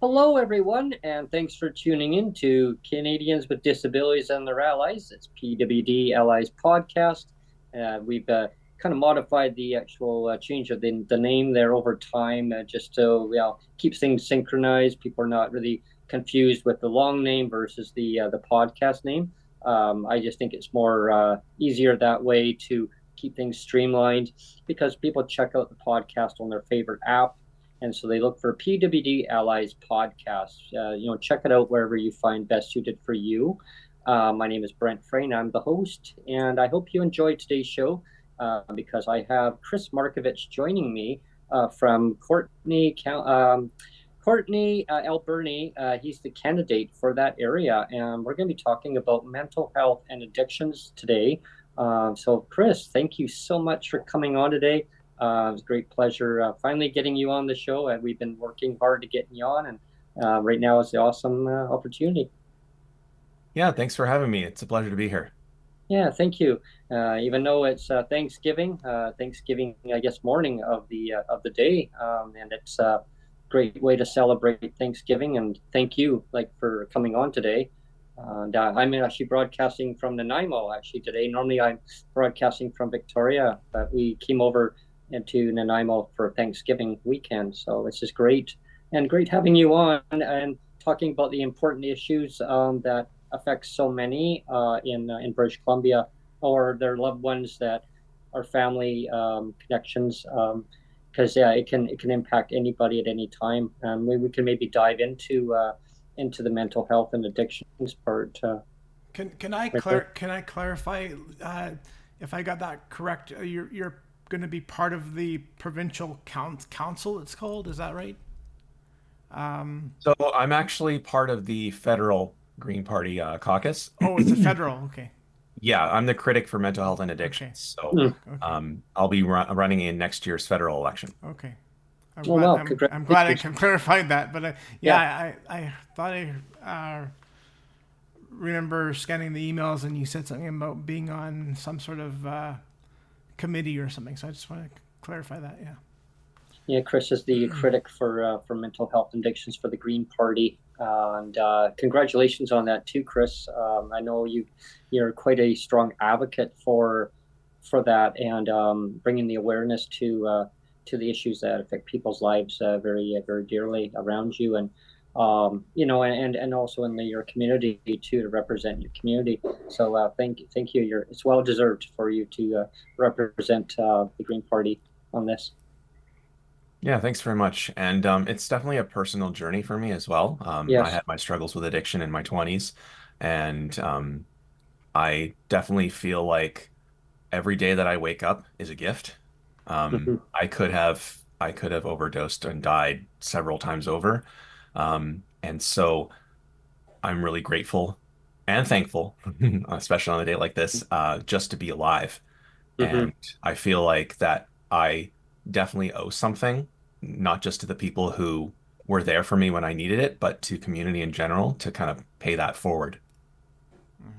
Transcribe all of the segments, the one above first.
Hello, everyone, and thanks for tuning in to Canadians with Disabilities and Their Allies. It's PWD Allies podcast. We've kind of modified the actual change of the name there over time, just to keep things synchronized. People are not really confused with the long name versus the podcast name. I just think it's more easier that way to keep things streamlined because people check out the podcast on their favorite app, and so they look for PWD Allies podcast. Check it out wherever you find best suited for you. My name is Brent Frain. I'm the host, and I hope you enjoyed today's show because I have Chris Markevich joining me from Courtney, Alberni. He's the candidate for that area, and we're going to be talking about mental health and addictions today. So, Chris, thank you so much for coming on today. It was a great pleasure finally getting you on the show. And we've been working hard to get you on, and right now is the awesome opportunity. Yeah, thanks for having me. It's a pleasure to be here. Yeah, thank you. Even though it's Thanksgiving, I guess, morning of the day, and it's a great way to celebrate Thanksgiving. And thank you, for coming on today. And I'm actually broadcasting from Nanaimo actually today. Normally, I'm broadcasting from Victoria, but we came over into Nanaimo for Thanksgiving weekend. So this is great, and great having you on and talking about the important issues that affects so many in British Columbia, or their loved ones that are family connections. Because yeah, it can impact anybody at any time. We can maybe dive into the mental health and addictions part. Right there. Can I clarify if I got that correct? You're going to be part of the provincial council. It's called. Is that right? So I'm actually part of the federal Green Party caucus. Oh, it's a federal. Okay. Yeah, I'm the critic for mental health and Okay. addictions. So Mm. Okay. I'll be running in next year's federal election. Okay. Oh well, I'm glad I congratulations. can clarify that. But yeah, Yeah. I thought I remember scanning the emails and you said something about being on some sort of committee or something. So I just want to clarify that. Yeah. Yeah, Chris is the critic for mental health and addictions for the Green Party, and congratulations on that too, Chris. I know you're quite a strong advocate for that, and bringing the awareness to the issues that affect people's lives very dearly around you, and and also in your community too, to represent your community. So thank you. It's well deserved for you to represent the Green Party on this. Yeah, thanks very much. And it's definitely a personal journey for me as well. I Yes. had my struggles with addiction in my 20s, and I definitely feel like every day that I wake up is a gift. Mhm. I could have overdosed and died several times over. And so I'm really grateful and thankful, especially on a day like this, just to be alive. Mhm. And I feel like that I definitely owe something, not just to the people who were there for me when I needed it, but to community in general to kind of pay that forward.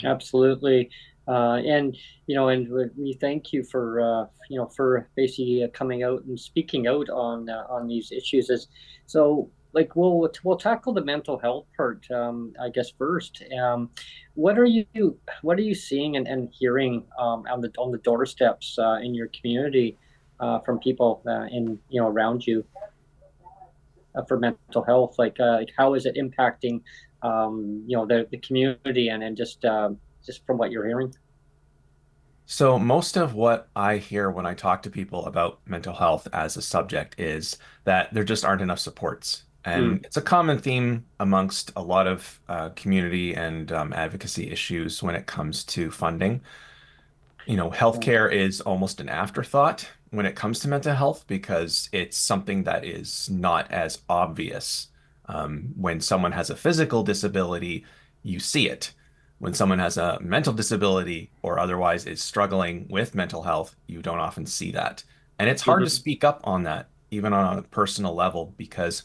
Absolutely. And we thank you for basically coming out and speaking out on these issues. As so, we'll tackle the mental health part, I guess first. What are you what are you seeing and hearing on the doorsteps in your community from people in around you for mental health? Like how is it impacting the community, and just from what you're hearing? So most of what I hear when I talk to people about mental health as a subject is that there just aren't enough supports. Mm, And it's a common theme amongst a lot of community and advocacy issues when it comes to funding. yeah. Healthcare is almost an afterthought when it comes to mental health because it's something that is not as obvious. When someone has a physical disability, you see it. When someone has a mental disability or otherwise is struggling with mental health, you don't often see that. And it's hard to Mhm. speak up on that, even on a personal level, because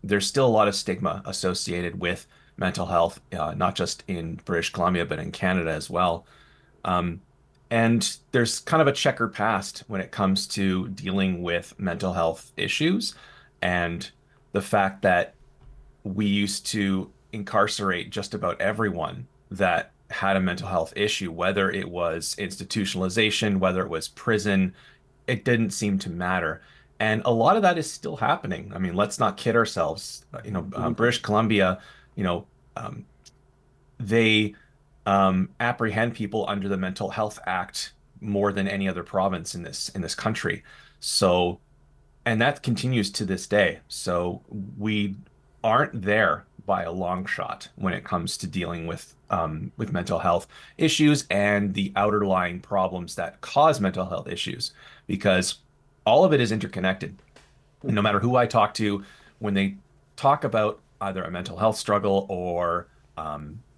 there's still a lot of stigma associated with mental health, not just in British Columbia, but in Canada as well. Um, and there's kind of a checkered past when it comes to dealing with mental health issues and the fact that we used to incarcerate just about everyone that had a mental health issue, whether it was institutionalization, whether it was prison, it didn't seem to matter. And a lot of that is still happening. I mean, let's not kid ourselves. Mhm. British Columbia, you know, um, they apprehend people under the Mental Health Act more than any other province in this country. So, and that continues to this day. So we aren't there by a long shot when it comes to dealing with mental health issues and the outerlying problems that cause mental health issues, because all of it is interconnected. And no matter who I talk to, when they talk about either a mental health struggle or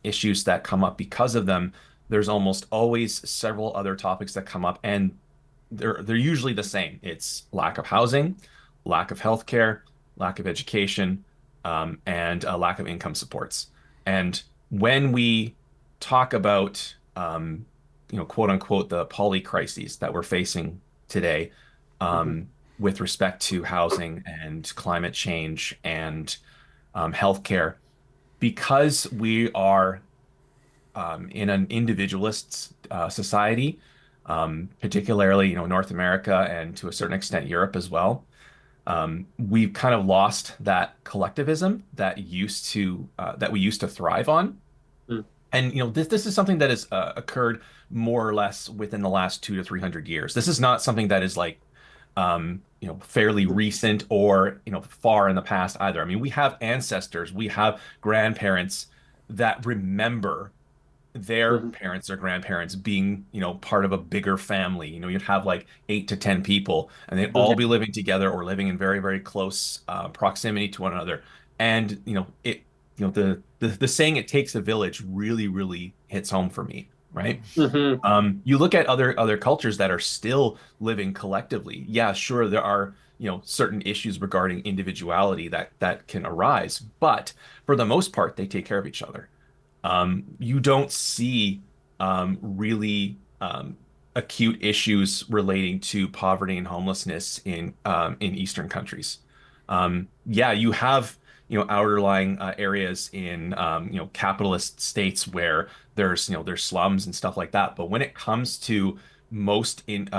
issues that come up because of them, there's almost always several other topics that come up, and they're usually the same. It's lack of housing, lack of healthcare, lack of education, and a lack of income supports. And when we talk about, quote unquote, the poly crises that we're facing today, Mhm. with respect to housing and climate change and healthcare, because we are in an individualist society, particularly North America and to a certain extent Europe as well. We've kind of lost that collectivism that we used to thrive on. Mm. And this is something that has occurred more or less within the last 200 to 300 years. This is not something that is like fairly recent or far in the past either. I mean, we have ancestors, we have grandparents that remember their Mhm. parents or grandparents being, part of a bigger family. You'd have like 8 to 10 people, and they'd all Mhm. be living together or living in very, very close proximity to one another. And the saying "it takes a village" really, really hits home for me, right? Mhm. You look at other cultures that are still living collectively. Yeah, sure, there are, certain issues regarding individuality that can arise, but for the most part, they take care of each other. You don't see really acute issues relating to poverty and homelessness in Eastern countries. Yeah, you have outerlying areas in capitalist states where there's slums and stuff like that. But when it comes to most in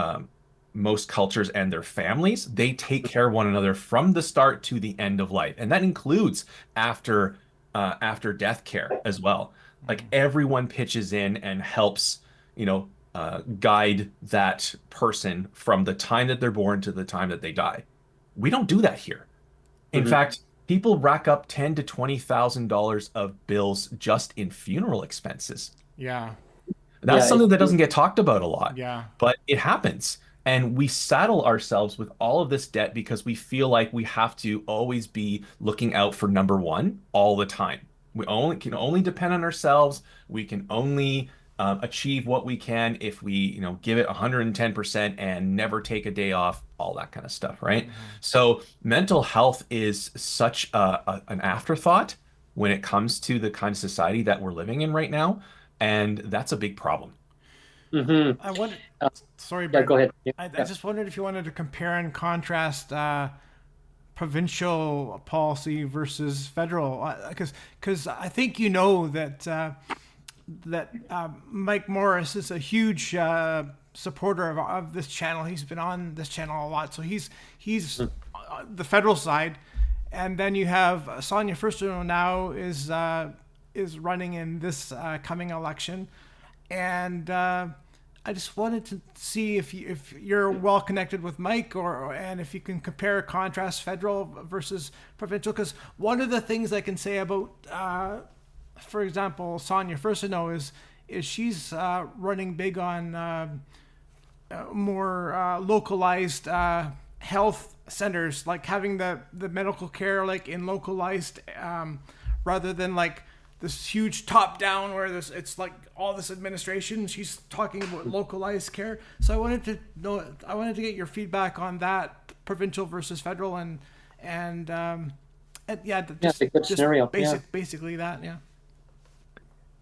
most cultures and their families, they take care of one another from the start to the end of life, and that includes after after death care as well. Like everyone pitches in and helps, guide that person from the time that they're born to the time that they die. We don't do that here. In Mhm. fact, people rack up 10 to 20,000 dollars of bills just in funeral expenses. Yeah. That's Yeah. something that doesn't get talked about a lot, Yeah. but it happens. And we saddle ourselves with all of this debt because we feel like we have to always be looking out for number one all the time. We only can only depend on ourselves. We can only achieve what we can if we, give it 110% and never take a day off, all that kind of stuff, right? So mental health is such an afterthought when it comes to the kind of society that we're living in right now. And that's a big problem. Mhm. I wondered. Uh, Sorry, yeah. Brent. Go ahead. Yeah. I Yeah. just wondered if you wanted to compare and contrast provincial policy versus federal, because I think that Mike Morris is a huge supporter of this channel. He's been on this channel a lot, so he's the federal side, and then you have Sonia Furstenau now is running in this coming election, and I just wanted to see if you're well connected with Mike, and if you can compare contrast federal versus provincial, because one of the things I can say about for example, Sonia Furstenau is she's running big on more localized health centers, like having the medical care like in localized rather than like this huge top down where it's like all this administration. She's talking about localized care. So I wanted to get your feedback on that, provincial versus federal, and yeah, Yeah. It's a good just scenario. Yeah. basically that. Yeah.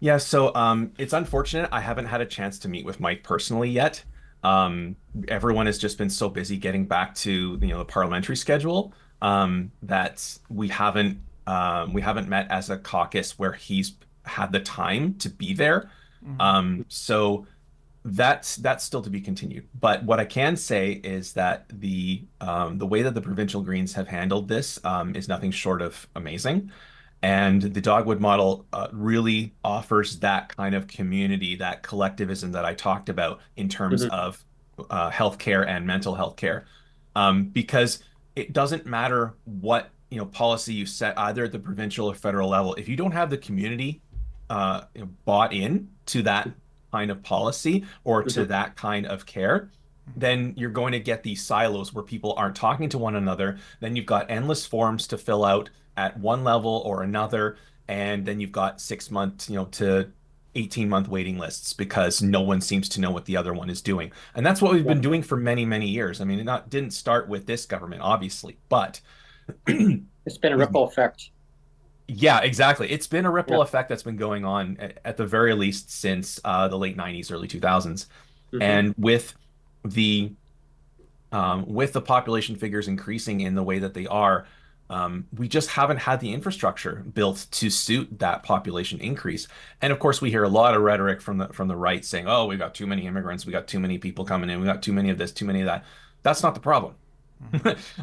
Yeah, so it's unfortunate I haven't had a chance to meet with Mike personally yet. Everyone has just been so busy getting back to the parliamentary schedule that we haven't We haven't met as a caucus where he's had the time to be there. So that's still to be continued. But what I can say is that the way that the provincial Greens have handled this is nothing short of amazing. And the dogwood model really offers that kind of community, that collectivism that I talked about in terms Hmm. of healthcare and mental health care, because it doesn't matter what policy you set either at the provincial or federal level. If you don't have the community bought in to that kind of policy or to Hmm. that kind of care, then you're going to get these silos where people aren't talking to one another. Then you've got endless forms to fill out at one level or another, and then you've got 6 month, to 18-month waiting lists because no one seems to know what the other one is doing. And that's what we've Yeah. been doing for many, many years. I mean, didn't start with this government, obviously, but It's been a ripple effect. yeah, exactly. It's been a Yeah. ripple effect that's been going on at the very least since the late 90s, early 2000s. Hmm. And the with the population figures increasing in the way that they are, we just haven't had the infrastructure built to suit that population increase. And of course, we hear a lot of rhetoric from the right saying, "Oh, we got too many immigrants, we got too many people coming in, we got too many of this, too many of that." That's not the problem.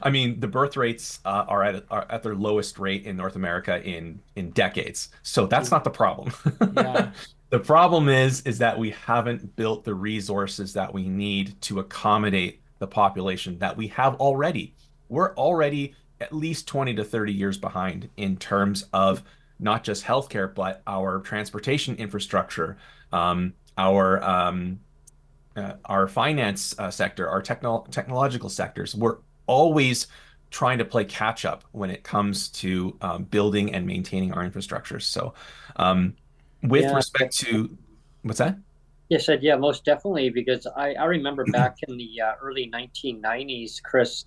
I mean, the birth rates are at their lowest rate in North America in decades. So that's not the problem. Yeah. The problem is that we haven't built the resources that we need to accommodate the population that we have already. We're already at least 20 to 30 years behind in terms of not just healthcare, but our transportation infrastructure, our finance sector, our technological sectors. We're always trying to play catch up when it comes to building and maintaining our infrastructures. So, with Yeah. respect to what's that? Yes, yeah, most definitely. Because I remember back in the early 1990s, Chris,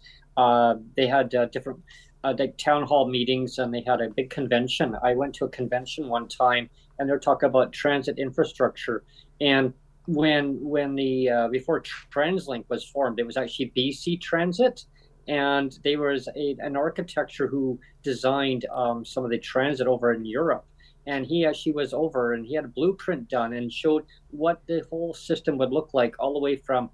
they had different like town hall meetings, and they had a big convention. I went to a convention one time, and they're talking about transit infrastructure. And when the before TransLink was formed, it was actually BC Transit, and there was an architecture who designed some of the transit over in Europe. And he actually was over, and he had a blueprint done and showed what the whole system would look like, all the way from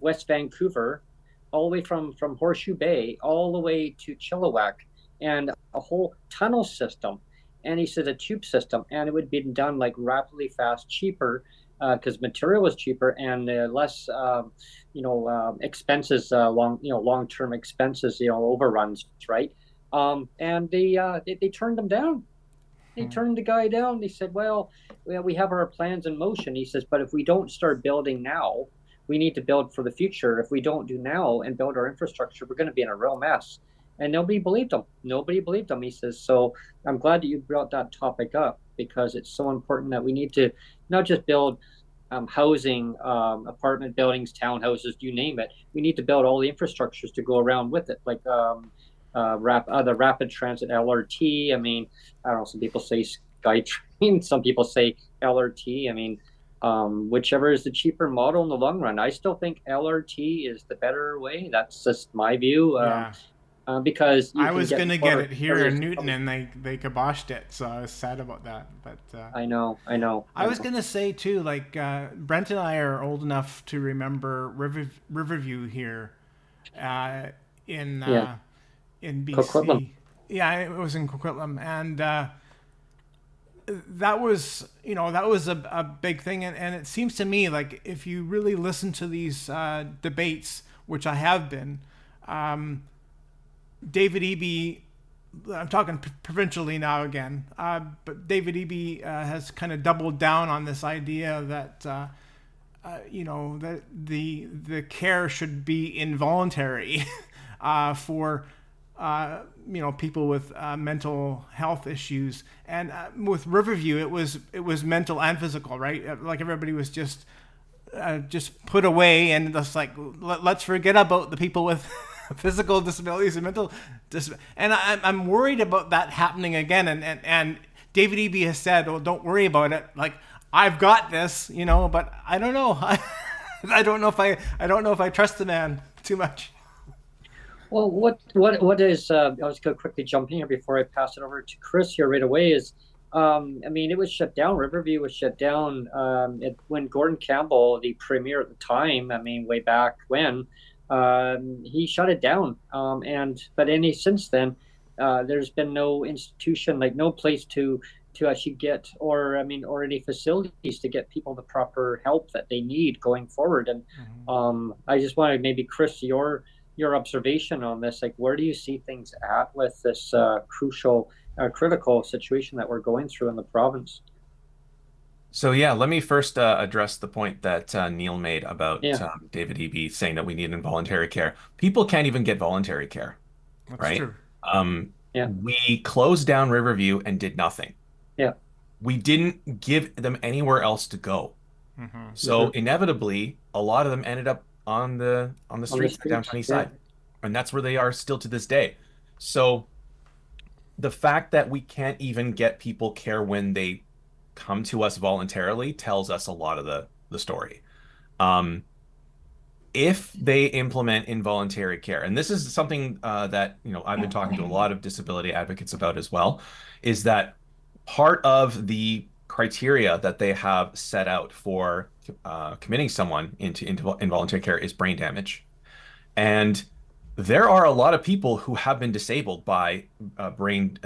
West Vancouver, all the way from Horseshoe Bay, all the way to Chilliwack, and a whole tunnel system. And he said a tube system, and it would be done like rapidly, fast, cheaper, because material was cheaper and less, expenses, long-term expenses, overruns, right? And they turned them down. They turned the guy down. They said, well, we have our plans in motion. He says, but if we don't start building now, we need to build for the future. If we don't do now and build our infrastructure, we're going to be in a real mess. And nobody believed him. Nobody believed him. He says, so I'm glad that you brought that topic up, because it's so important that we need to not just build housing, apartment buildings, townhouses, you name it. We need to build all the infrastructures to go around with it, like the rapid transit LRT. I mean, I don't know. Some people say SkyTrain. Some people say LRT. I mean, whichever is the cheaper model in the long run. I still think LRT is the better way. That's just my view. Yeah. Because you I can was get gonna get more it here areas in to Newton, cover. and they kiboshed it, so I was sad about that. But I know, I know, I I was know. gonna say too, like Brent and I are old enough to remember Riverview here, uh, in Yeah, uh, in Coquitlam. BC. Yeah, it was in Coquitlam, and that was a big thing, and it seems to me like if you really listen to these debates, which I have been, David Eby, I'm talking provincially now again, but David Eby has kind of doubled down on this idea that that the care should be involuntary for people with mental health issues, and with Riverview it was mental and physical, right? Like everybody was just put away, and just like let's forget about the people with physical disabilities and mental and I'm worried about that happening again, and David Eby has said, "Oh, don't worry about it. Like I've got this, but I don't know. I don't know if I trust the man too much." Well, what is I was going to quickly jump in here before I pass it over to Chris here right away is I mean it was shut down. Riverview was shut down when Gordon Campbell, the premier at the time, I mean way back when, he shut it down. And but any since then, there's been no institution, like no place to actually get, or I mean, or any facilities to get people the proper help that they need going forward. And Mm-hmm. I just wanted maybe Chris, your observation on this, like where do you see things at with this crucial critical situation that we're going through in the province? So yeah, let me first address the point that Neil made about Yeah. David Eby saying that we need involuntary care. People can't even get voluntary care, That's right? true. Yeah. We closed down Riverview and did nothing. Yeah. We didn't give them anywhere else to go. Mm-hmm. So Hmm. inevitably, a lot of them ended up on the On the streets of streets. downtown East Yeah. Side, and that's where they are still to this day. So the fact that we can't even get people care when they come to us voluntarily tells us a lot of the story. Um, if they implement involuntary care, and this is something that I've been talking to a lot of disability advocates about as well, is that part of the criteria that they have set out for committing someone into involuntary care is brain damage. And there are a lot of people who have been disabled by brain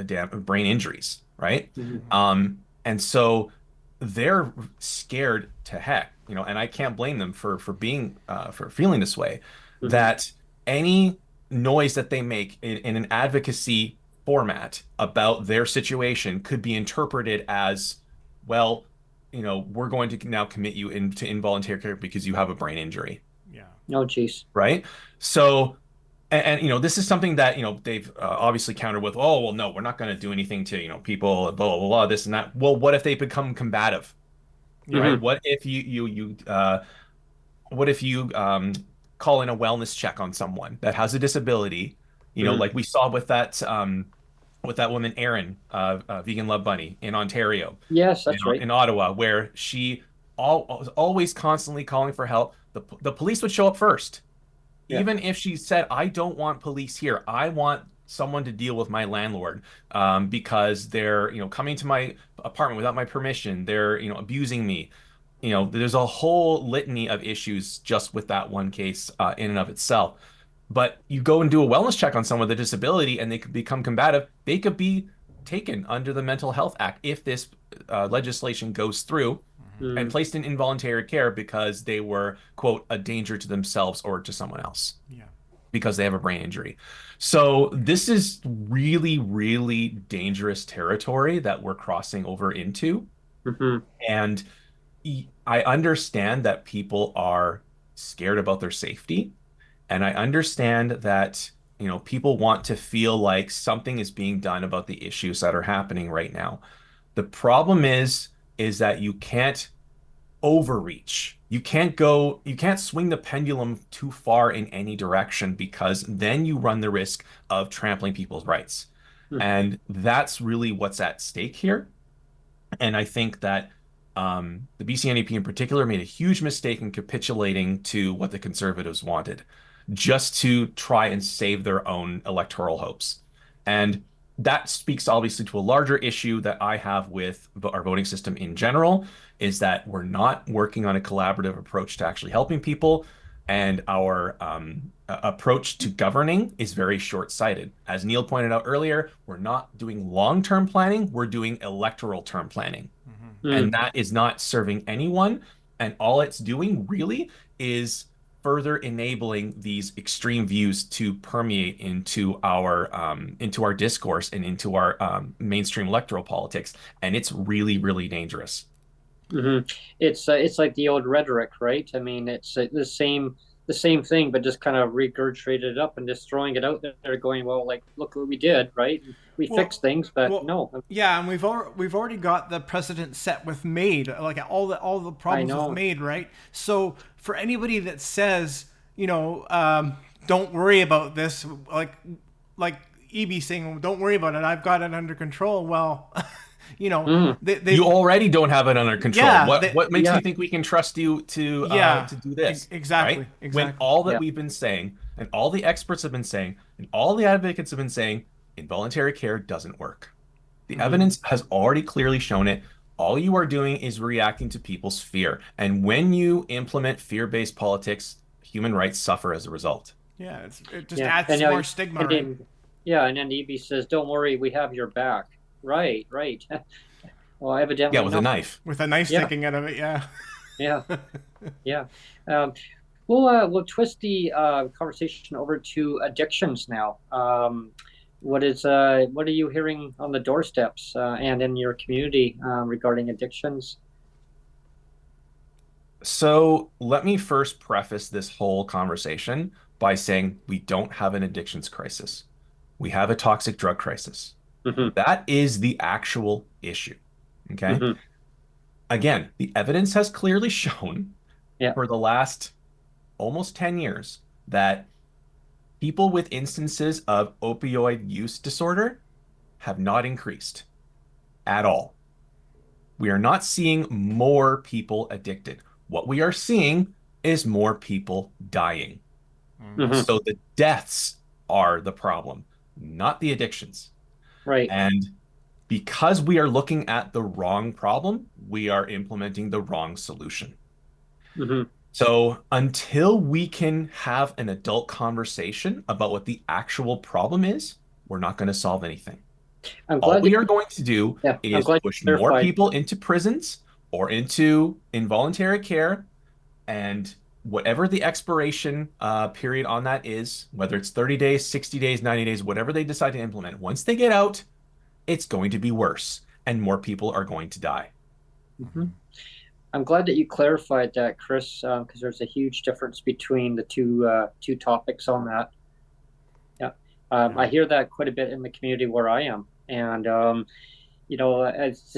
injuries, right? Hmm. Mm-hmm. And so they're scared to heck, and I can't blame them for being for feeling this way, Hmm. that any noise that they make in an advocacy format about their situation could be interpreted as, well, we're going to now commit you into involuntary care because you have a brain injury, Yeah. Oh, geez. right? So, and this is something that they've obviously countered with, oh well, no, we're not going to do anything to people, blah blah blah, this and that. Well, what if they become combative, right? Yeah. Hmm. What if you call in a wellness check on someone that has a disability, Hmm. like we saw with that woman Erin, Vegan Love Bunny in Ontario, Yes, that's right. in Ottawa, where she was always constantly calling for help. The police would show up first. Yeah. Even if she said, I don't want police here, I want someone to deal with my landlord because they're, coming to my apartment without my permission. They're, abusing me. There's a whole litany of issues just with that one case in and of itself. But you go and do a wellness check on someone with a disability and they could become combative, they could be taken under the Mental Health Act if this legislation goes through Mm-hmm. and Mm. placed in involuntary care because they were, quote, a danger to themselves or to someone else Yeah. because they have a brain injury. So this is really, really dangerous territory that we're crossing over into. Hmm. And I understand that people are scared about their safety. And I understand that, people want to feel like something is being done about the issues that are happening right now. The problem is that you can't overreach. You can't swing the pendulum too far in any direction because then you run the risk of trampling people's rights. And that's really what's at stake here. And I think that the BC NDP in particular made a huge mistake in capitulating to what the Conservatives wanted, just to try and save their own electoral hopes. And that speaks obviously to a larger issue that I have with our voting system in general, is that we're not working on a collaborative approach to actually helping people. And our approach to governing is very short-sighted. As Neil pointed out earlier, we're not doing long-term planning, we're doing electoral term planning. Mm-hmm. And Mm. that is not serving anyone. And all it's doing really is further enabling these extreme views to permeate into our discourse and into our mainstream electoral politics. And it's really, really dangerous. Hmm. It's like the old rhetoric, right? I mean, it's the same thing, but just kind of regurgitated up and just throwing it out there, going, well, like, look what we did, right? We Well, fixed things, but well, no, yeah, and we've already got the precedent set with MAID, like all the I problems with know. MAID, right? So for anybody that says, don't worry about this, like EB saying, don't worry about it, I've got it under control. Well, Mm. You they've already don't have it under control. yeah, What makes Yeah, you think we can trust you yeah, to do this, right? exactly, When exactly. all that yeah. we've been saying and all the experts have been saying And all the advocates have been saying involuntary care doesn't work. The Mm-hmm. evidence has already clearly shown it. All you are doing is reacting to people's fear. And when you implement fear-based politics, human rights suffer as a result. Yeah, it just Yeah, adds more stigma, and right? then yeah, and then Evie says, "Don't worry, we have your back." Right, right. Well, Yeah, evidently with a not. knife. With a knife Yeah, sticking out of it, yeah. yeah, yeah. Um, we'll twist the conversation over to addictions now. What are you hearing on the doorsteps and in your community regarding addictions? So let me first preface this whole conversation by saying we don't have an addictions crisis. We have a toxic drug crisis. Hmm. That is the actual issue. Okay. Hmm. Again, the evidence has clearly shown Yeah. for the last almost 10 years that people with instances of opioid use disorder have not increased at all. We are not seeing more people addicted. What we are seeing is more people dying. Hmm. So the deaths are the problem, not the addictions. Right. And because we are looking at the wrong problem, we are implementing the wrong solution. Hmm. So until we can have an adult conversation about what the actual problem is, we're not going to solve anything. I'm All glad we you. are going to do Yeah, I'm is glad push you more clarified. people into prisons or into involuntary care, and whatever the expiration period on that is, whether it's 30 days, 60 days, 90 days, whatever they decide to implement, once they get out, it's going to be worse and more people are going to die. Hmm. I'm glad that you clarified that, Chris, because there's a huge difference between the two topics on that. Yeah, Yeah. I hear that quite a bit in the community where I am, and as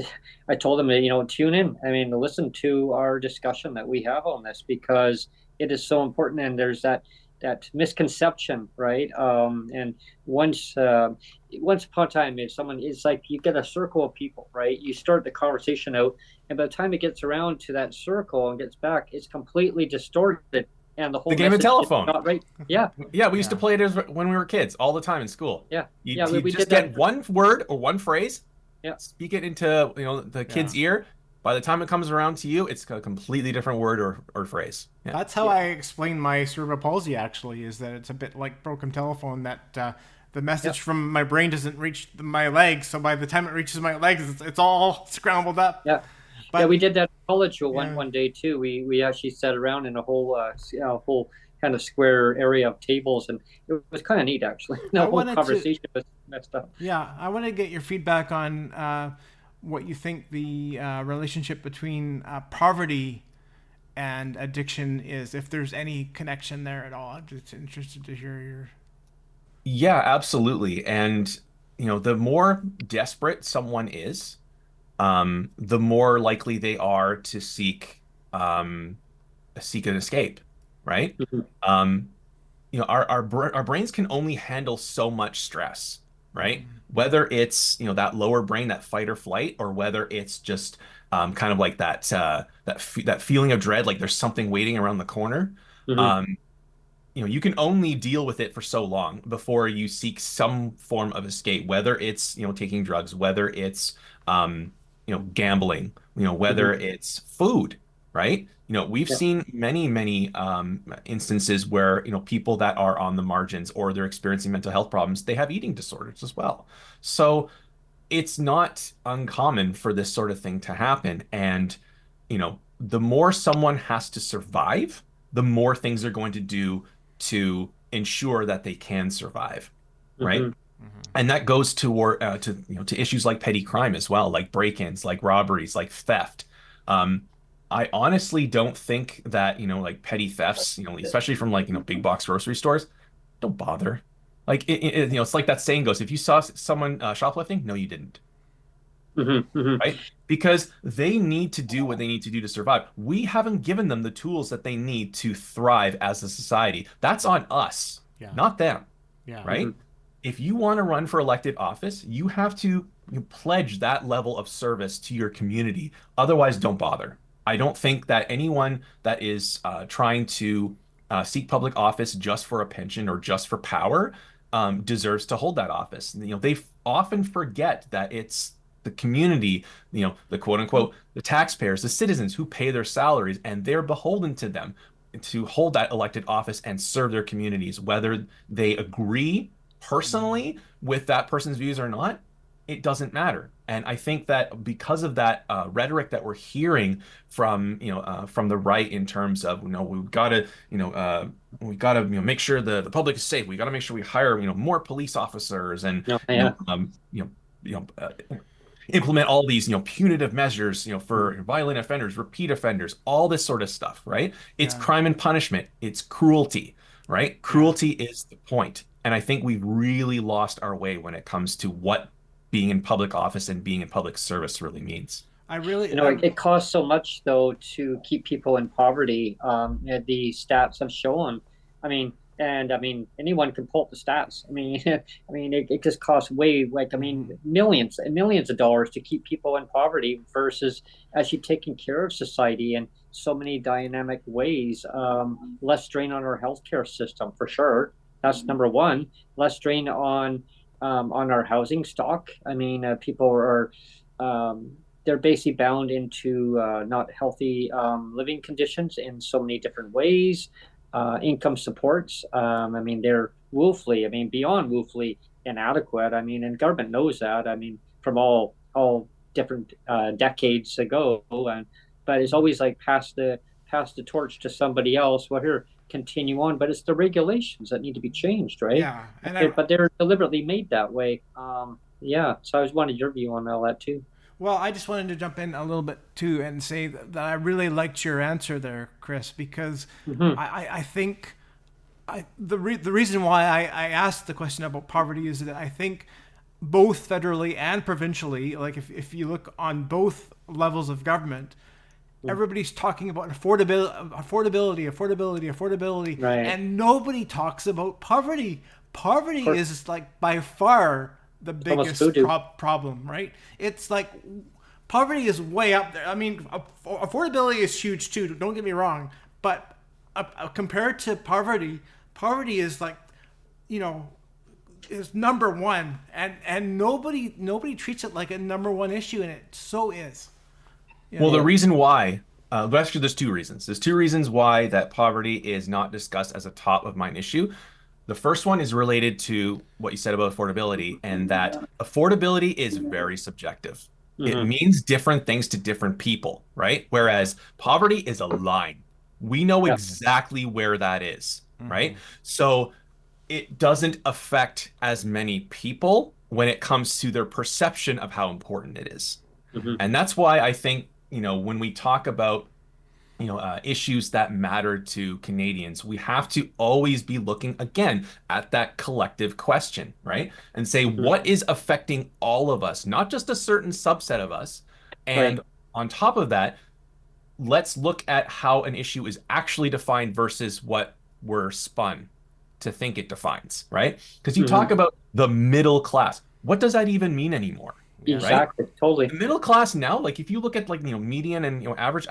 I told them, tune in. I mean, listen to our discussion that we have on this because it is so important. And there's that misconception, right? And once once upon a time, if someone is like you get a circle of people, right? You start the conversation out, and by the time it gets around to that circle and gets back, it's completely distorted, and the The whole game of message is telephone. not right. Yeah, Yeah, we used to Yeah. play it as when we were kids all the time in school. yeah, You yeah. you We just did that. get one word or one phrase, Yeah. speak it into, the Yeah. kid's ear. By the time it comes around to you, it's a completely different word or phrase. Yeah. That's how Yeah. I explain my cerebral palsy, actually, is that it's a bit like broken telephone, that the Yeah. message from my brain doesn't reach my legs. So by the time it reaches my legs, it's all scrambled up. Yeah. Yeah, But we did that in college one yeah, one day too. We actually sat around in a whole kind of square area of tables, and it was kind of neat actually. The I whole wanted to, conversation was messed up. yeah, I want to get your feedback on what you think the relationship between poverty and addiction is, if there's any connection there at all. I'm just interested to hear your. Yeah, absolutely. And, the more desperate someone is, the more likely they are to seek an escape, right? Mhm. Um, our brains can only handle so much stress, right? Whether it's that lower brain, that fight or flight, or whether it's just kind of like that feeling of dread, like there's something waiting around the corner. Mhm. Um, you can only deal with it for so long before you seek some form of escape, whether it's taking drugs, whether it's gambling, whether Mhm. it's food, right? We've Yeah. seen many instances where people that are on the margins or they're experiencing mental health problems, they have eating disorders as well. So it's not uncommon for this sort of thing to happen. And, the more someone has to survive, the more things they're going to do to ensure that they can survive, right? Mhm. And that goes to issues like petty crime as well, like break-ins, like robberies, like theft. I honestly don't think that, like petty thefts, especially from like, big box grocery stores, don't bother. Like it's like that saying goes, if you saw someone shoplifting, no, you didn't, Mhm. Mhm. right? Because they need to do what they need to do to survive. We haven't given them the tools that they need to thrive as a society. That's on us, Yeah, not them, yeah, right? Mhm. If you want to run for elected office, you have to pledge that level of service to your community. Otherwise, don't bother. I don't think that anyone that is trying to seek public office just for a pension or just for power deserves to hold that office. They often forget that it's the community, the quote unquote, the taxpayers, the citizens who pay their salaries, and they're beholden to them to hold that elected office and serve their communities, whether they agree personally with that person's views or not. It doesn't matter. And I think that because of that rhetoric that we're hearing from the right in terms of, we've got to make sure the public is safe. We got to make sure we hire more police officers and No, yeah. Implement all these punitive measures for violent offenders, repeat offenders, all this sort of stuff, right? It's Yeah. crime and punishment. It's cruelty, right? Cruelty is the point. And I think we've really lost our way when it comes to what being in public office and being in public service really means. It costs so much though to keep people in poverty. The stats have shown. I mean, anyone can pull up the stats. It just costs millions and millions of dollars to keep people in poverty versus actually taking care of society in so many dynamic ways. Less strain on our healthcare system for sure. That's number one. Less strain on our housing stock. People are they're basically bound into not healthy living conditions in so many different ways. Income supports. They're woefully, beyond woefully inadequate. And government knows that. From all different decades ago, but it's always like pass the torch to somebody else. Well, here, continue on, but it's the regulations that need to be changed, right? Yeah, but they're deliberately made that way. Yeah. So I was wanted your view on all that too. Well, I just wanted to jump in a little bit too and say that I really liked your answer there, Chris, because I think the reason why I asked the question about poverty is that I think both federally and provincially, like if you look on both levels of government, everybody's talking about affordability, Right. and nobody talks about poverty. Poverty is like by far the biggest problem, right? It's like poverty is way up there. Affordability is huge too. Don't get me wrong, but compared to poverty is like, is number one, and nobody treats it like a number one issue, and it so is. Well, the reason why, actually, there's two reasons. There's two reasons why that poverty is not discussed as a top of mind issue. The first one is related to what you said about affordability, and that affordability is very subjective. It means different things to different people, right? Whereas poverty is a line. We know exactly where that is, right? So it doesn't affect as many people when it comes to their perception of how important it is. And that's why I think, when we talk about issues that matter to Canadians, we have to always be looking again at that collective question, right? And say, what is affecting all of us, not just a certain subset of us. And on top of that, let's look at how an issue is actually defined versus what we're spun to think it defines, right? Because you talk about the middle class. What does that even mean anymore? Exactly. Right? Totally. The middle class now, like if you look at median and average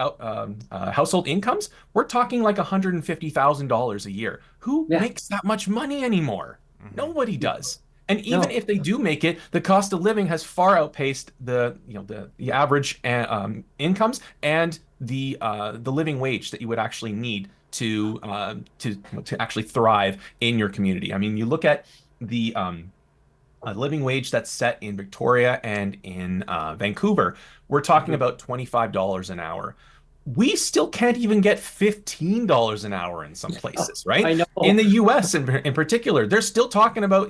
household incomes, we're talking like $150,000 a year. Who makes that much money anymore? Nobody does. And even if they do make it, the cost of living has far outpaced the average incomes and the living wage that you would actually need to actually thrive in your community. You look at the a living wage that's set in Victoria and in Vancouver, we're talking about $25 an hour. We still can't even get $15 an hour in some places, right? I know. In the U.S. in particular, they're still talking about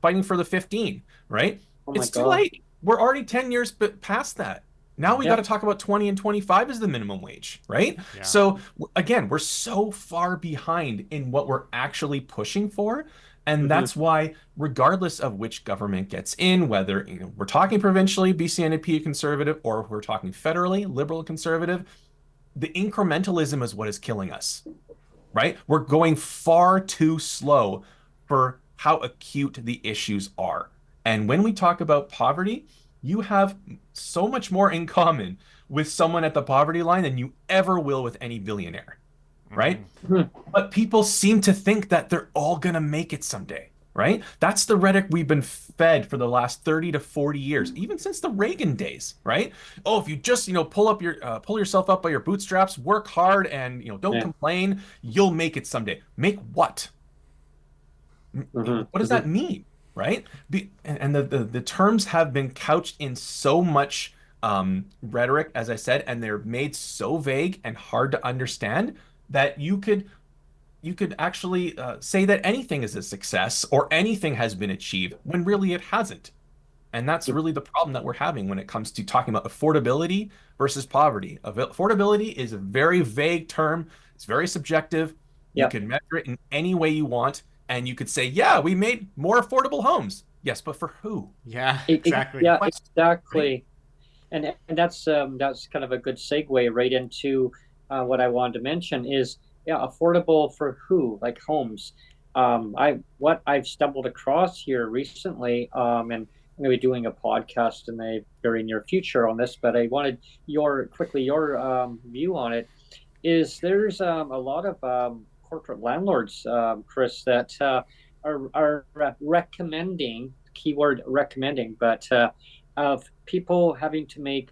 fighting for the 15, right? Oh my It's too God. late. We're already 10 years past that. Now we got to talk about 20 and 25 as the minimum wage, right? Yeah. So again, we're so far behind in what we're actually pushing for. And that's why, regardless of which government gets in, whether we're talking provincially, BC NDP conservative, or if we're talking federally, liberal conservative, the incrementalism is what is killing us, right? We're going far too slow for how acute the issues are. And when we talk about poverty, you have so much more in common with someone at the poverty line than you ever will with any billionaire, right? But people seem to think that they're all going to make it someday, right? That's the rhetoric we've been fed for the last 30 to 40 years, even since the Reagan days, right? Oh, if you just, pull yourself up by your bootstraps, work hard and, don't Yeah. complain, you'll make it someday. Make what? Hmm. What does Hmm. that mean, right? And the terms have been couched in so much rhetoric, as I said, and they're made so vague and hard to understand that you could actually say that anything is a success or anything has been achieved when really it hasn't. And that's really the problem that we're having when it comes to talking about affordability versus poverty. Affordability is a very vague term. It's very subjective. You Yeah. can measure it in any way you want, and you could say, "Yeah, we made more affordable homes." Yes, but for who? Yeah, The exactly. Yeah, question, right? exactly. And that's kind of a good segue right into what I wanted to mention is, yeah, affordable for who, like homes. What I've stumbled across here recently, and I'm going to be doing a podcast in the very near future on this, but I wanted your view on it. Is there's a lot of corporate landlords, Chris, that are recommending, keyword recommending, but of people having to make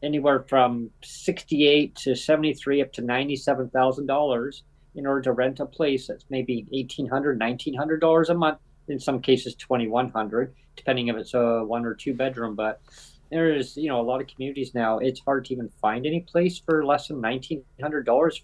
anywhere from 68 to 73 up to $97,000 in order to rent a place that's maybe $1,800, $1,900 a month. In some cases, 2,100, depending if it's a 1 or 2 bedroom. But there is, a lot of communities now. It's hard to even find any place for less than $1,900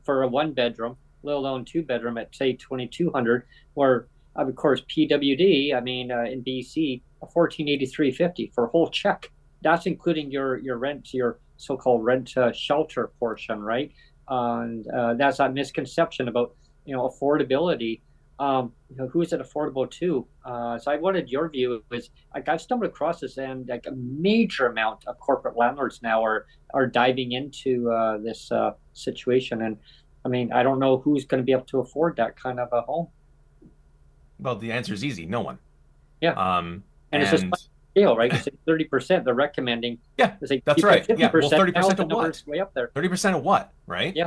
for a 1 bedroom, let alone 2 bedroom at say 2,200. Or of course PWD. I mean, in BC, a 1483.50 for a whole check. That's including your rent, your so-called rent shelter portion, right? And that's that misconception about affordability. Who is it affordable to? So I wanted your view. Is like I've stumbled across this, and like a major amount of corporate landlords now are diving into this situation. And I mean, I don't know who's going to be able to afford that kind of a home. Well, the answer is easy. No one. Yeah, and it's just And scale, right? It's like 30%. They're recommending. yeah, It's like that's people at right. Yeah. Well, 50% now. 30% The of number's what? way up there. 30% of what, right? Yeah.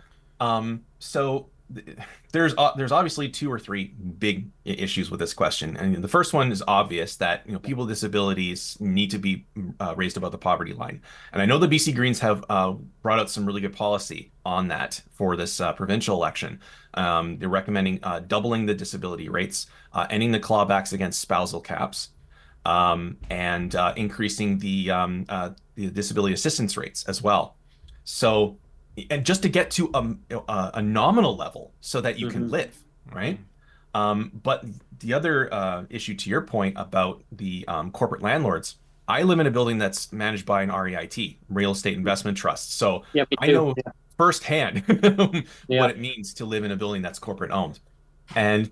There's obviously two or three big issues with this question. And the first one is obvious that people with disabilities need to be raised above the poverty line. And I know the BC Greens have brought out some really good policy on that for this provincial election. They're recommending doubling the disability rates, ending the clawbacks against spousal caps, and increasing the disability assistance rates as well. So, and just to get to a nominal level so that you can Hmm. live, right? But the other issue to your point about the corporate landlords, I live in a building that's managed by an REIT, Real Estate Investment Trust. So Yeah, me I too. know Yeah. firsthand what Yeah. it means to live in a building that's corporate owned. And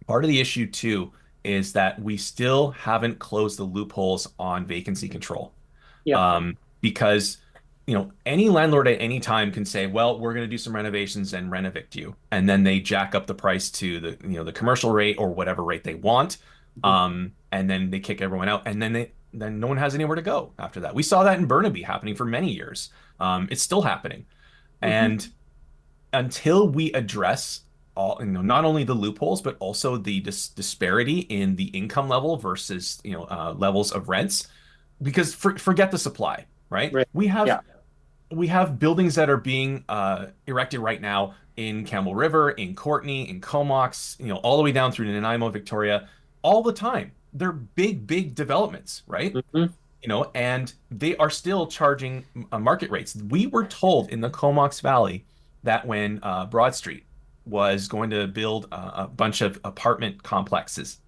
part of the issue too is that we still haven't closed the loopholes on vacancy control. Yeah. Because any landlord at any time can say, well, we're going to do some renovations and rent evict you, and then they jack up the price to the commercial rate or whatever rate they want, Mhm. and then they kick everyone out, and then no one has anywhere to go after that. We saw that in Burnaby happening for many years. It's still happening, Mhm. and until we address all, not only the loopholes, but also the disparity in the income level versus, levels of rents, because forget the supply, right? Right. Yeah. We have buildings that are being erected right now in Campbell River, in Courtenay, in Comox, all the way down through Nanaimo, Victoria, all the time. They're big, big developments, right? Hmm. And they are still charging market rates. We were told in the Comox Valley that when Broad Street was going to build a bunch of apartment complexes,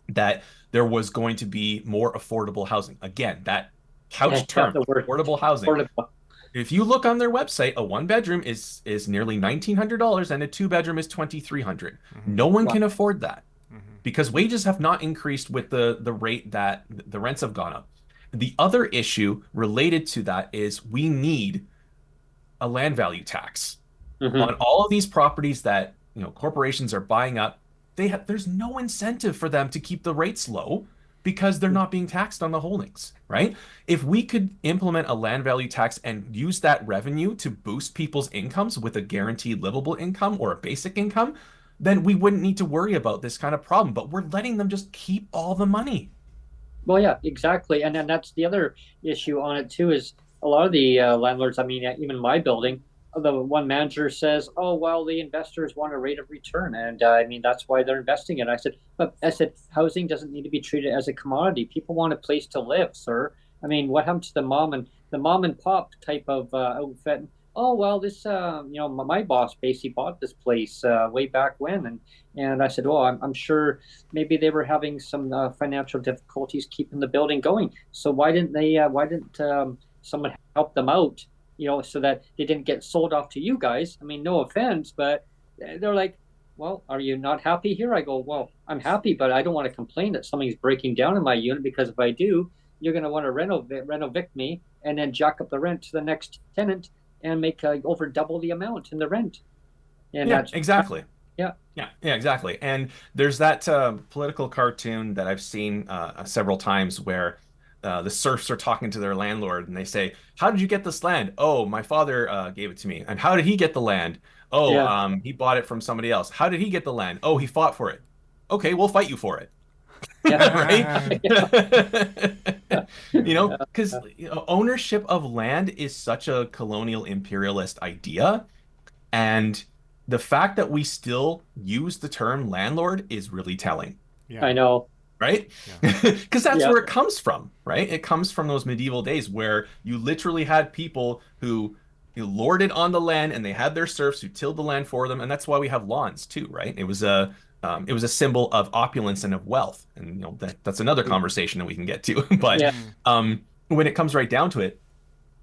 that there was going to be more affordable housing. Again, that couch Yeah. term, The word affordable housing. affordable. If you look on their website, a 1 bedroom is nearly $1,900 and a 2 bedroom is $2,300. No one Wow. can afford that because wages have not increased with the rate that the rents have gone up. The other issue related to that is we need a land value tax Hmm. on all of these properties that corporations are buying up. There's no incentive for them to keep the rates low because they're not being taxed on the holdings, right? If we could implement a land value tax and use that revenue to boost people's incomes with a guaranteed livable income or a basic income, then we wouldn't need to worry about this kind of problem. But we're letting them just keep all the money. Well, yeah, exactly. And then that's the other issue on it too is a lot of the landlords, I mean, even my building, the one manager says, "Oh, well, the investors want a rate of return." And I mean, that's why they're investing in it. I said, housing doesn't need to be treated as a commodity. People want a place to live, sir. I mean, what happened to the mom and pop type of outfit? Oh, well, this, my boss basically bought this place way back when. And I said, well, I'm sure maybe they were having some financial difficulties keeping the building going. So why didn't someone help them out, so that they didn't get sold off to you guys? I mean, no offense, but they're like, well, are you not happy here? I go, well, I'm happy, but I don't want to complain that something's breaking down in my unit, because if I do, you're going to want to renovate me and then jack up the rent to the next tenant and make over double the amount in the rent. And Yeah, that's, exactly. yeah, Yeah, exactly. And there's that political cartoon that I've seen several times where the serfs are talking to their landlord and they say, "How did you get this land?" "Oh, my father gave it to me." "And how did he get the land?" "Oh, yeah, he bought it from somebody else." "How did he get the land?" "Oh, he fought for it." "Okay, we'll fight you for it." yeah, Right? yeah, yeah, Because ownership of land is such a colonial imperialist idea. And the fact that we still use the term landlord is really telling, Yeah. I know. right? Yeah. Because that's Yeah, where it comes from, right? It comes from those medieval days where you literally had people who lorded on the land and they had their serfs who tilled the land for them, and that's why we have lawns too, right? It was a symbol of opulence and of wealth, and that's another conversation that we can get to. But yeah, Mm. when it comes right down to it,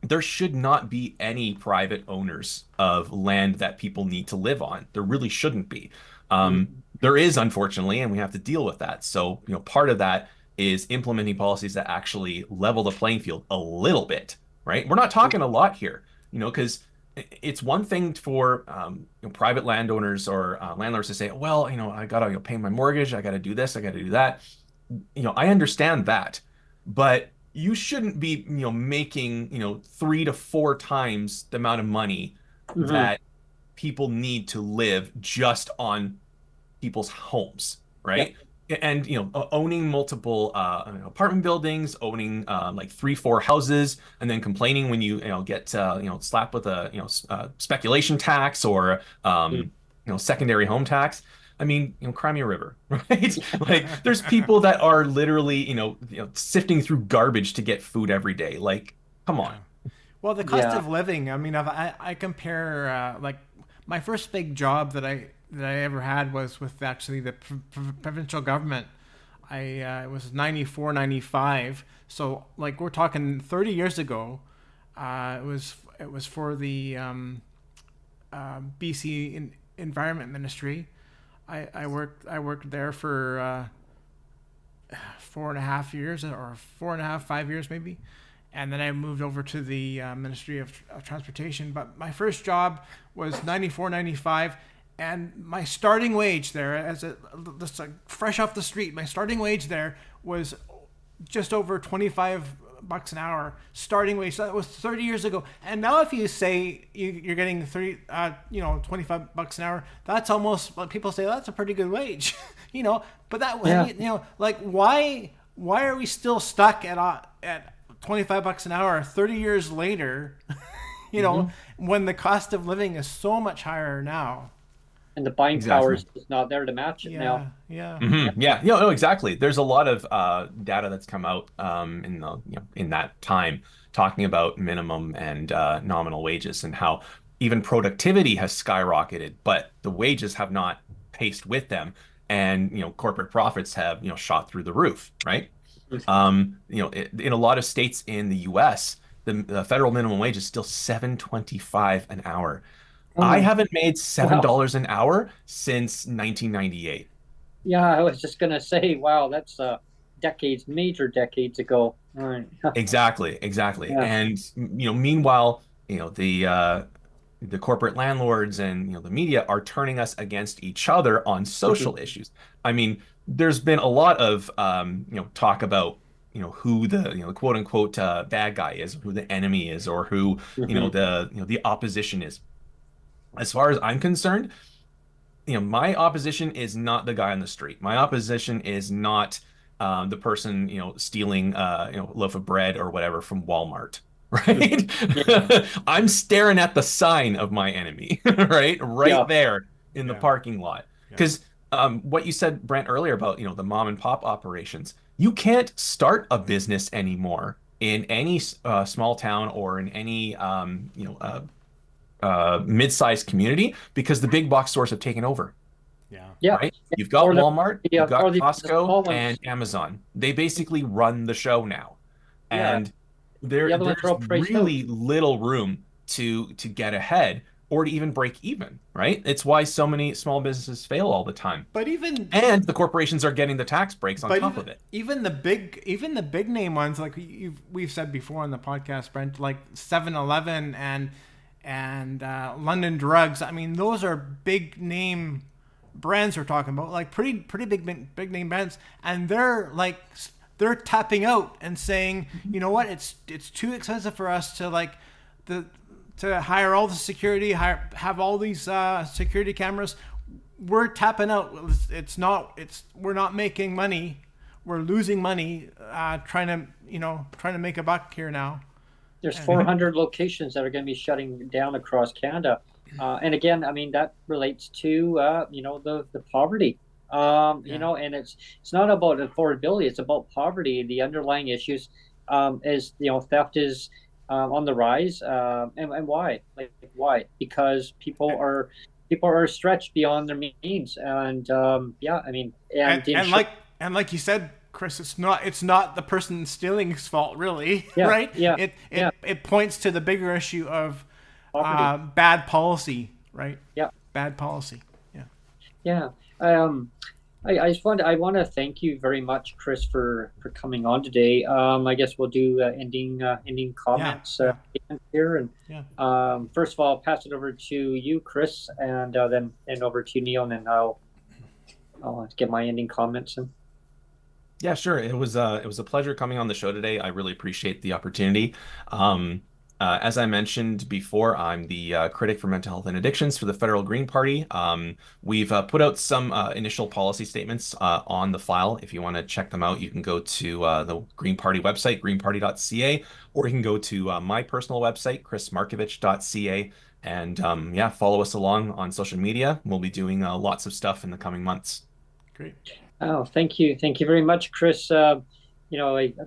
there should not be any private owners of land that people need to live on. There really shouldn't be. mhm, There is, unfortunately, and we have to deal with that. So, part of that is implementing policies that actually level the playing field a little bit, right? We're not talking a lot here, because it's one thing for private landowners or landlords to say, well, I gotta pay my mortgage, I gotta do this, I gotta do that. I understand that, but you shouldn't be, making, 3 to 4 times the amount of money mhm, that people need to live just on people's homes, yeah, right? And owning multiple apartment buildings, owning like 3, 4 houses, and then complaining when you get slapped with a speculation tax or mm, secondary home tax. I mean, cry me a river, right? Like, there's people that are literally sifting through garbage to get food every day. Like, come on. Yeah. Well, the cost yeah, of living. I mean, I compare like my first big job that I ever had was with actually the provincial government. It was 94, 95. So like we're talking 30 years ago. It was for the BC Environment Ministry. I worked there for 4.5 years or 4.5, 5 years maybe, and then I moved over to the Ministry of Transportation. But my first job was 94, 95, and my starting wage there, just like fresh off the street, my starting wage there was just over 25 bucks an hour starting wage. So that was 30 years ago. And now if you say you're getting 25 bucks an hour, that's almost what people say, that's a pretty good wage. But that yeah, way, like why are we still stuck at 25 bucks an hour 30 years later, mhm. when the cost of living is so much higher now? And the buying power Exactly. is just not there to match it now. Yeah, yeah. Yeah, Yeah, no, exactly. There's a lot of data that's come out in that time talking about minimum and nominal wages and how even productivity has skyrocketed, but the wages have not paced with them, and corporate profits have shot through the roof, right? In a lot of states in the U.S., the federal minimum wage is still 7.25 an hour. I oh, haven't made seven wow. dollars an hour since 1998. Yeah, I was just gonna say, wow, that's decades, major decades ago. All right. Exactly, exactly. Yeah, And meanwhile, the corporate landlords and the media are turning us against each other on mhm, social issues. I mean, there's been a lot of talk about who the quote unquote bad guy is, who the enemy is, or who mhm, the opposition is. As far as I'm concerned, my opposition is not the guy on the street. My opposition is not the person, stealing, a loaf of bread or whatever from Walmart, right? Yeah, I'm staring at the sign of my enemy, right? Right yeah, there in the Yeah. parking lot. Yeah. Because what you said, Brent, earlier about, the mom and pop operations, you can't start a business anymore in any small town or in any, mid-sized community because the big box stores have taken over, Yeah. yeah. right? You've got Walmart, you've Or got the Costco, small and ones. Amazon. They basically run the show now. Yeah, And the other ones are there's all priced out. really little room to get ahead or to even break even, right? It's why so many small businesses fail all the time. But even And the corporations are getting the tax breaks on but top even of it. even the big name ones like we've said before on the podcast, Brent, like 7-Eleven and London Drugs. I mean, those are big name brands we're talking about, like pretty big name brands, and they're tapping out and saying, you know what, it's too expensive for us to like the to hire all the security, have all these security cameras. We're tapping out. We're not making money. We're losing money trying to make a buck here now. There's And 400 locations that are going to be shutting down across Canada. And again, I mean, that relates to, the poverty. yeah, And it's not about affordability, it's about poverty. The underlying issues is, theft is on the rise. And why? Like, why? Because people are stretched beyond their means. And yeah, I mean, and, and the and insurance. like and like you said, Chris, it's not the person stealing's fault, really, Yeah, right? yeah, yeah, It points to the bigger issue of poverty. bad policy, right? Yeah. Bad policy. Yeah. Yeah. Um, I want to thank you very much, Chris, for coming on today. I guess we'll do ending Yeah. comments Yeah. here, and Yeah. first of all, I'll pass it over to you, Chris, and then over to you, Neil, and then I'll get my ending comments in. Yeah, sure. It was a pleasure coming on the show today. I really appreciate the opportunity. Um, as I mentioned before, I'm the critic for mental health and addictions for the Federal Green Party. We've put out some initial policy statements on the file. If you want to check them out, you can go to the Green Party website, greenparty.ca, or you can go to my personal website, chrismarkevich.ca. And yeah, follow us along on social media. We'll be doing lots of stuff in the coming months. Great. Oh, thank you very much, Chris. I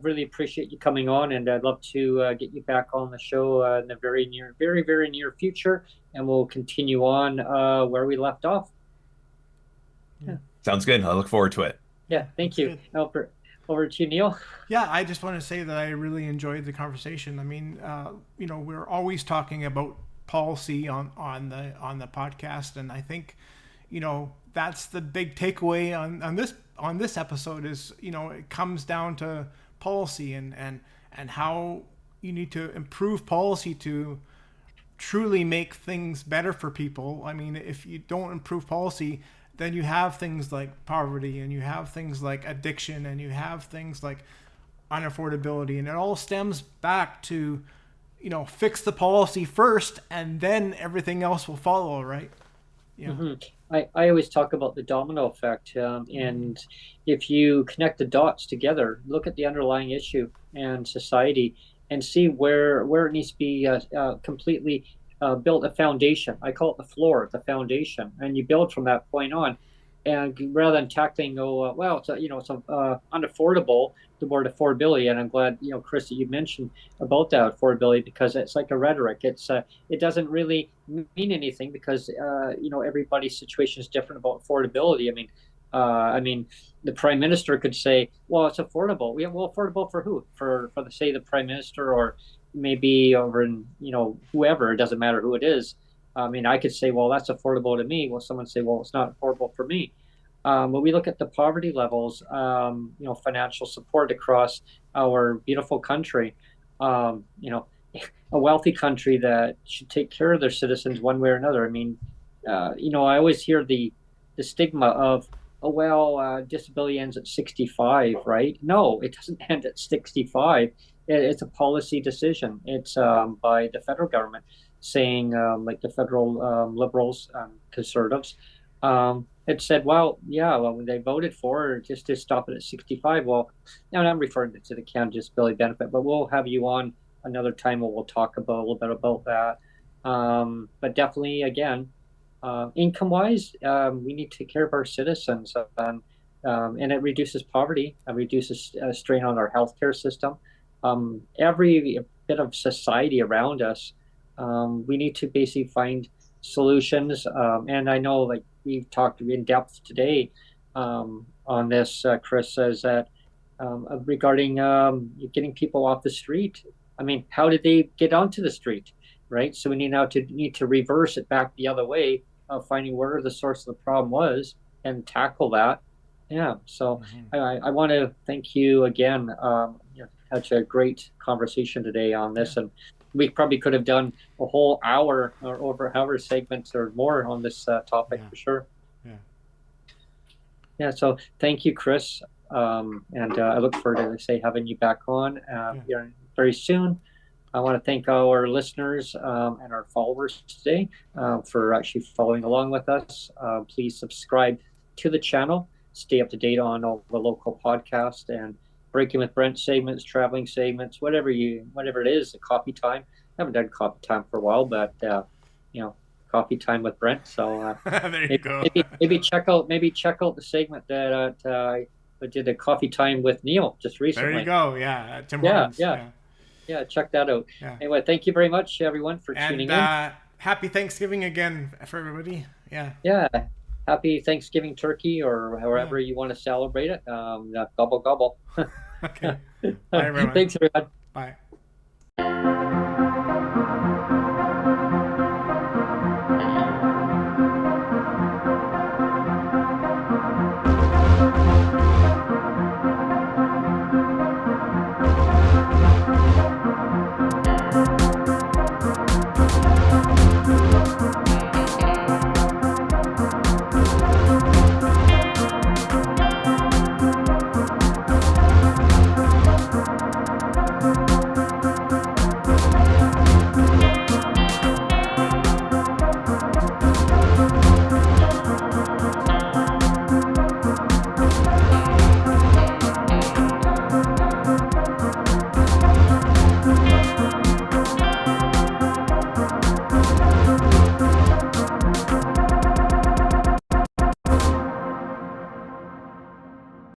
really appreciate you coming on, and I'd love to get you back on the show in the very, very near future, and we'll continue on where we left off. Yeah, Sounds good. I look forward to it. yeah. Thank That's you. good. Over to you, Neil. Yeah, I just want to say that I really enjoyed the conversation. I mean, we're always talking about policy on the podcast, and I think, that's the big takeaway on this episode is, it comes down to policy and how you need to improve policy to truly make things better for people. I mean, if you don't improve policy, then you have things like poverty and you have things like addiction and you have things like unaffordability, and it all stems back to, fix the policy first and then everything else will follow, right? Yeah. Hmm. I always talk about the domino effect, and if you connect the dots together, look at the underlying issue and society, and see where it needs to be completely built a foundation. I call it the floor, the foundation, and you build from that point on. And rather than tackling, well, it's unaffordable, the word affordability, and I'm glad, Chris, that you mentioned about that affordability because it's like a rhetoric. It doesn't really mean anything because everybody's situation is different about affordability. I mean, the prime minister could say, "Well, it's affordable." Yeah, well, affordable for who? For the say the prime minister, or maybe over in whoever. It doesn't matter who it is. I mean, I could say, "Well, that's affordable to me." Well, someone say, "Well, it's not affordable for me." When we look at the poverty levels, financial support across our beautiful country, um, you know, a wealthy country that should take care of their citizens one way or another. I mean, I always hear the stigma of, oh well, disability ends at 65, right? No, it doesn't end at 65. It's a policy decision. It's by the federal government saying, like the federal liberals, conservatives, It said, well, yeah, well, they voted for just to stop it at 65. Well, now I'm referring to the Canada Disability Benefit, but we'll have you on another time where we'll talk about a little bit about that. But definitely, again, income-wise, we need to take care of our citizens, and it reduces poverty, it reduces strain on our healthcare system. Every bit of society around us, we need to basically find solutions. And I know, like we've talked in depth today on this, Chris, says that regarding getting people off the street. I mean, how did they get onto the street, right? So we need to reverse it back the other way of finding where the source of the problem was and tackle that. Yeah. So I want to thank you again. Such a great conversation today on this, and we probably could have done a whole hour or over hour segments or more on this topic for sure. Yeah. So thank you, Chris. And I look forward to having you back on very soon. I want to thank our listeners and our followers today for actually following along with us. Please subscribe to the channel. Stay up to date on all the local podcasts and Breaking with Brent segments, traveling segments, whatever it is, the coffee time. I haven't done coffee time for a while, but coffee time with Brent. So there you go. maybe check out the segment that I did a coffee time with Neil just recently. There you go. Yeah, Tim Hortons. Yeah, check that out. Anyway, thank you very much, everyone, for tuning in. Happy Thanksgiving again for everybody. Yeah. Happy Thanksgiving turkey, or however you want to celebrate it. Gobble, gobble. Okay. Bye, everyone. Thanks, everyone. Bye.